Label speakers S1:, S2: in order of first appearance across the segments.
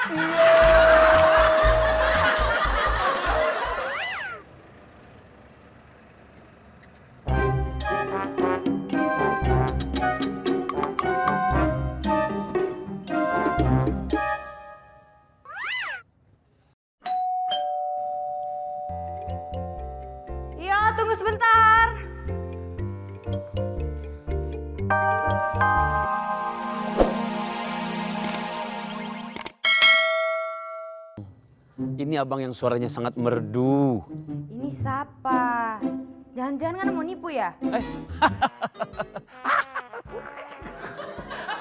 S1: Iya, tunggu sebentar.
S2: Ini abang yang suaranya sangat merdu.
S1: Ini siapa? Jangan-jangan kan mau nipu ya?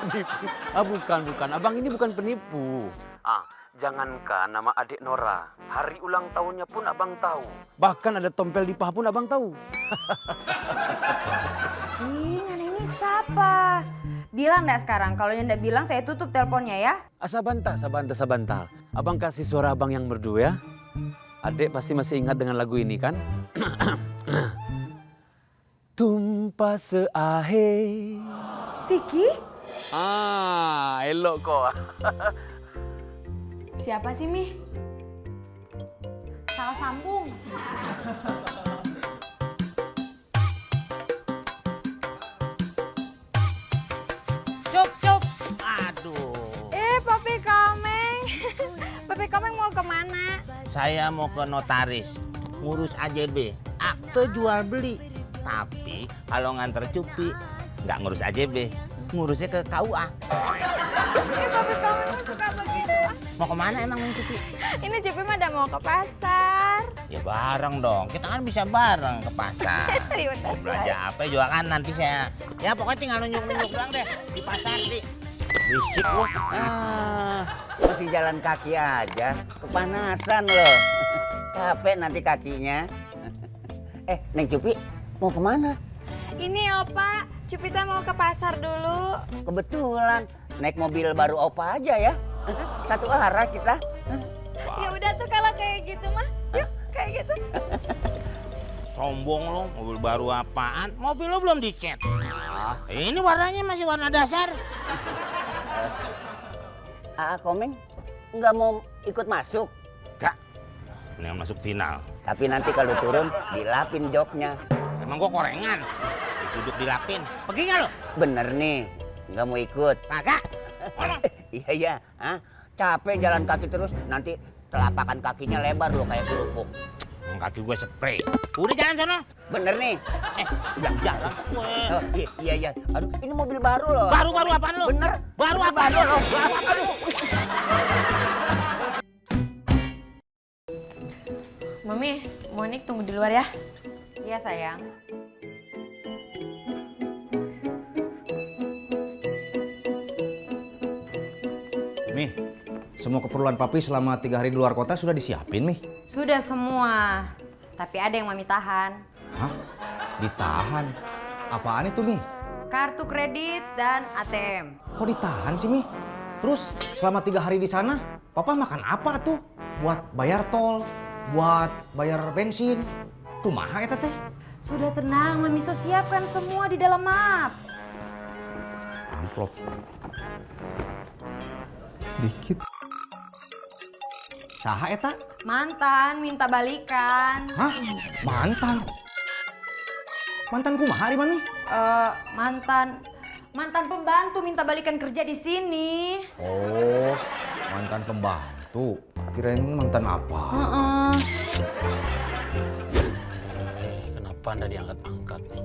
S2: Penipu. Bukan. Abang ini bukan penipu. Jangankan nama adik Nora. Hari ulang tahunnya pun abang tahu. Bahkan ada tompel di paha pun abang tahu.
S1: Ih, Ngana ini siapa? Bilang nggak sekarang? Kalau ndak bilang saya tutup teleponnya ya.
S2: Sabantar. Abang kasih suara abang yang merdu ya. Adik pasti masih ingat dengan lagu ini kan? Tumpah seahe.
S1: Vicky?
S2: Elok kok.
S1: Siapa sih, Mi? Salah sambung.
S3: Cuk. Aduh.
S1: Papi Komeng. Papi Komeng mau kemana?
S3: Saya mau ke notaris. Ngurus AJB. Akte jual beli. Tapi kalau nganter Cupi, nggak ngurus AJB. Ngurusnya ke KUA.
S1: Papi Komeng suka begitu.
S3: Mau kemana emang Neng Cupi?
S1: Ini Cupi mah udah mau ke pasar.
S3: Ya bareng dong. Kita kan bisa bareng ke pasar.
S1: Yaudah,
S3: Mau belanja apa juga kan nanti saya. Ya pokoknya tinggal nunjuk-nunjuk doang deh. Di pasar di. Bisik lu.
S4: Masih jalan kaki aja, kepanasan loh. Capek nanti kakinya. Neng Cupi, mau kemana?
S1: Ini Opa, Cupi teh mau ke pasar dulu.
S4: Kebetulan, naik mobil baru Opa aja ya. Satu arah kita.
S1: Ya udah tuh kalau kayak gitu mah, yuk kayak gitu.
S3: Sombong lo, mobil baru apaan? Mobil lo belum dicet. Ini warnanya masih warna dasar.
S4: Komeng, nggak mau ikut masuk.
S3: Gak, ini yang masuk final.
S4: Tapi nanti kalau turun, dilapin joknya.
S3: Emang gua korengan, duduk dilapin. Pergi nggak lo?
S4: Bener nih, nggak mau ikut.
S3: Kagak.
S4: Iya. Capek jalan kaki terus, nanti telapakan kakinya lebar loh kayak kerupuk.
S3: Kaki gue spray. Udah jalan sana.
S4: Bener nih. Jalan. Oh, iya. Aduh, ini mobil baru loh.
S3: Baru apaan lo?
S4: Bener.
S3: Baru apaan lo?
S4: Aduh.
S5: Mami, Monik tunggu di luar ya.
S1: Iya sayang.
S6: Mi, semua keperluan papi selama 3 hari di luar kota sudah disiapin, Mi?
S1: Sudah semua, tapi ada yang mami tahan.
S6: Hah? Ditahan? Apaan itu, Mi?
S1: Kartu kredit dan ATM.
S6: Kok ditahan sih, Mi? Terus selama 3 hari di sana, papa makan apa tuh? Buat bayar tol, buat bayar bensin. Kumaha eta teh?
S1: Sudah tenang, mami so siapkan semua di dalam map.
S6: Amplop. Dikit. Saha eta?
S1: Mantan minta balikan.
S6: Hah? Mantan? Mantan kumaha di Mami?
S1: Mantan pembantu minta balikan kerja di sini.
S6: Oh, mantan pembantu. Kirain mantan apa?
S2: Kenapa anda diangkat-angkat nih?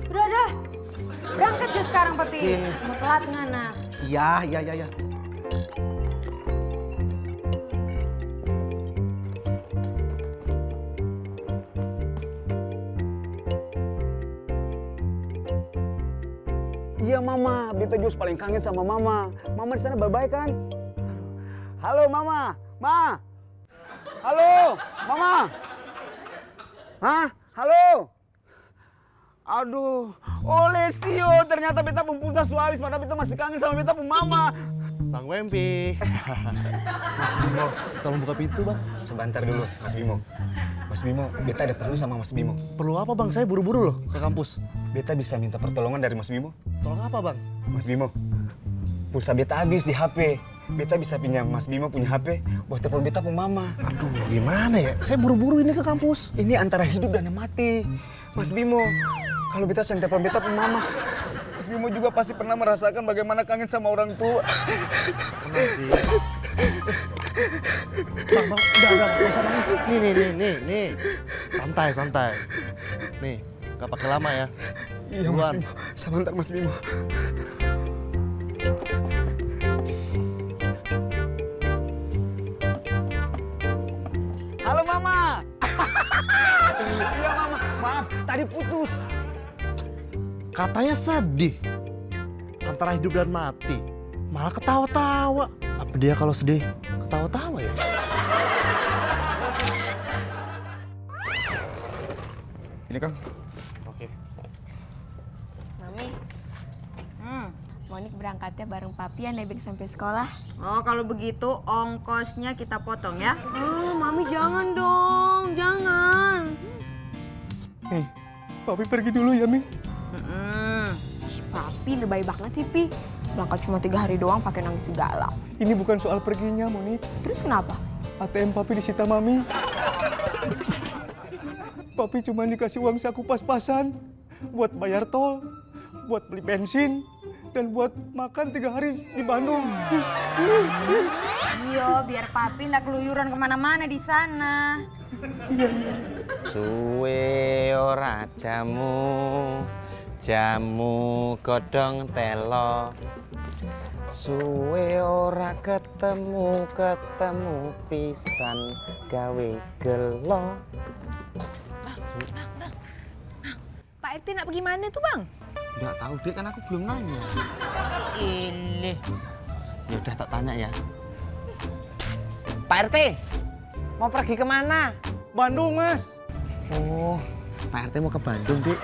S1: Udah. Berangkat aja sekarang, Papi. Mau telat ngana.
S6: Iya.
S7: Iya Mama, Beta Jus paling kangen sama Mama. Mama di sana bye-bye kan? Halo Mama, Halo, Mama. Hah? Halo. Aduh, Olesio, ternyata Beta pulsa habis padahal Beta masih kangen sama Beta Mama.
S6: Bang Wempi. Mas Bimo, tolong buka pintu, Bang.
S7: Sebentar dulu, Mas Bimo. Mas Bimo, beta ada perlu sama Mas Bimo.
S8: Perlu apa bang? Saya buru-buru loh ke kampus.
S7: Beta bisa minta pertolongan dari Mas Bimo.
S8: Tolong apa bang?
S7: Mas Bimo, pulsa beta habis di HP. Beta bisa pinjam Mas Bimo punya HP buat telepon beta ke mama.
S8: Aduh, gimana ya? Saya buru-buru ini ke kampus.
S7: Ini antara hidup dan mati. Mas Bimo, kalau beta sering telepon beta ke mama. Mas Bimo juga pasti pernah merasakan bagaimana kangen sama orang tua.
S8: Tenang sih. Bang, udah, nggak usah nangis. Nih. Santai. Nih, nggak pakai lama ya.
S7: Iya Mas Bimo, sebentar Mas Bimo. Halo Mama. Iya Mama, maaf tadi putus.
S8: Katanya sedih. Antara hidup dan mati. Malah ketawa-tawa. Apa dia kalau sedih ketawa-tawa ya?
S7: Ini Kang.
S8: Oke.
S5: Mami, Monik berangkatnya bareng papi ya nebeng sampai sekolah.
S1: Oh, kalau begitu ongkosnya kita potong ya.
S5: Mami jangan dong, jangan.
S7: Papi pergi dulu ya, Mi.
S5: Papi lebay banget sih, Pi. Berangkat cuma 3 hari doang pakai nangis segala.
S7: Ini bukan soal perginya, Monik.
S5: Terus kenapa?
S7: ATM Papi disita Mami. Papi cuma dikasih uang saku pas-pasan buat bayar tol, buat beli bensin, dan buat makan 3 hari di Bandung.
S1: Iya, biar papi nggak keluyuran kemana-mana di sana.
S3: Suwe ora jamu godhong telo. Suwe ora ketemu pisan gawe gelo.
S5: Pak RT nak pergi mana tuh, Bang?
S3: Nggak tahu deh, kan aku belum nanya.
S5: Ilih.
S3: Ya udah tak tanya ya. Psst, Pak RT, mau pergi kemana?
S7: Bandung, Mas.
S3: Oh, Pak RT mau ke Bandung, Dik.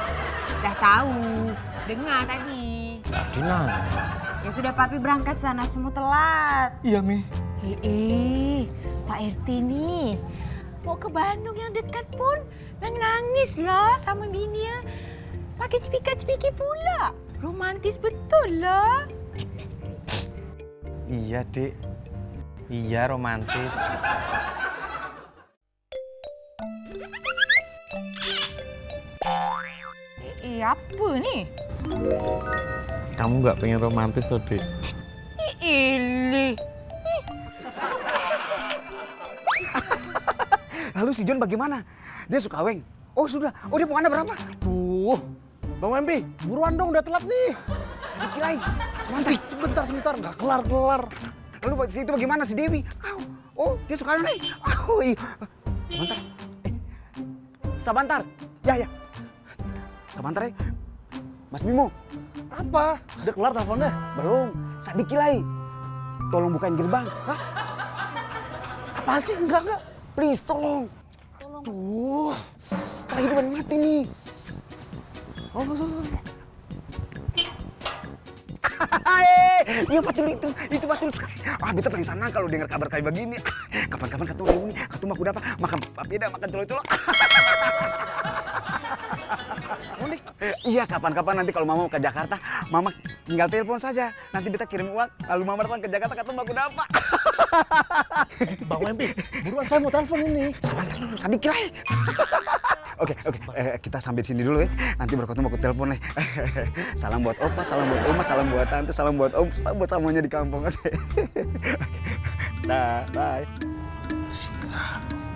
S5: Udah tahu. Dengar tadi.
S3: Tadi nanya.
S1: Ya sudah papi berangkat sana, semua telat.
S7: Iya, Mi.
S5: Pak RT nih. Mau ke Bandung yang dekat pun nangis lah sama bininya. Pakai cepika-cepiki pula. Romantis betul lah.
S3: Iya, Dik. Iya, romantis.
S5: Apa nih?
S3: Kamu nggak pengen romantis tuh, Dik?
S5: Ilih.
S7: Lalu si John bagaimana? Dia suka weng. Oh sudah. Oh dia pengennya berapa?
S8: Tuh, Bang Wempi, buruan dong udah telat nih.
S7: Sedikit lagi.
S8: Sebentar, nggak kelar.
S7: Lalu si itu bagaimana si Dewi? Oh dia suka nih. Iya. Sabantar. Ya. Sabantar ya. Mas Bimo.
S8: Apa? Udah kelar teleponnya?
S7: Belum. Sedikit lagi. Tolong bukain gerbang.
S8: Hah? Apaan sih? Enggak.
S7: Please tolong. Tuh. Kita hidup dan mati nih. Oh. Iya betul itu betul sekali. Beta paling sana kalau dengar kabar kayak begini. Kapan-kapan ketemu reuni, ketemu aku dapat makan papeda, makan colo-colo. Iya kapan-kapan nanti kalau mama mau ke Jakarta, mama tinggal telepon saja. Nanti beta kirim uang, lalu mama datang ke Jakarta ketemu aku dapat.
S8: Bang Wempi, buruan saya mau telepon ini.
S7: Sabar dulu, sedikit lah. Oke, kita sampai sini dulu ya. Nanti baru ketemu aku telepon nih. Salam buat opa, salam buat oma, salam buat tante, salam buat om, salam buat semuanya di kampung. Oke. Dah, bye.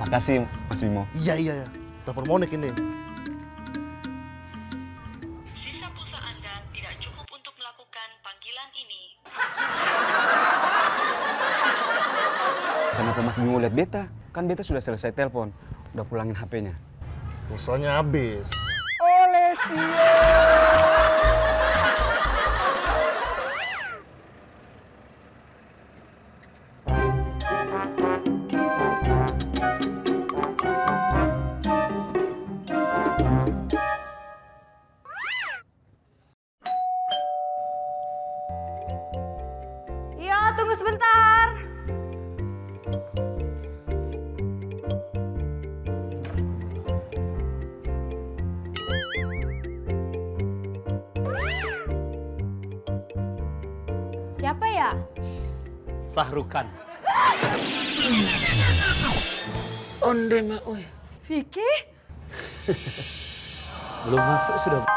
S7: Makasih Mas Bimo.
S8: Iya. Telepon Monik ini.
S9: Sisa pulsa Anda tidak cukup untuk melakukan panggilan ini.
S7: Kenapa Mas Bimo lihat beta? Kan beta sudah selesai telepon, udah pulangin HP-nya.
S8: Pulsanya habis.
S7: Oleh
S1: Yo, tunggu sebentar. Siapa ya?
S2: Sahrukan. Onde mak,
S1: Vicky?
S2: belum masuk sudah.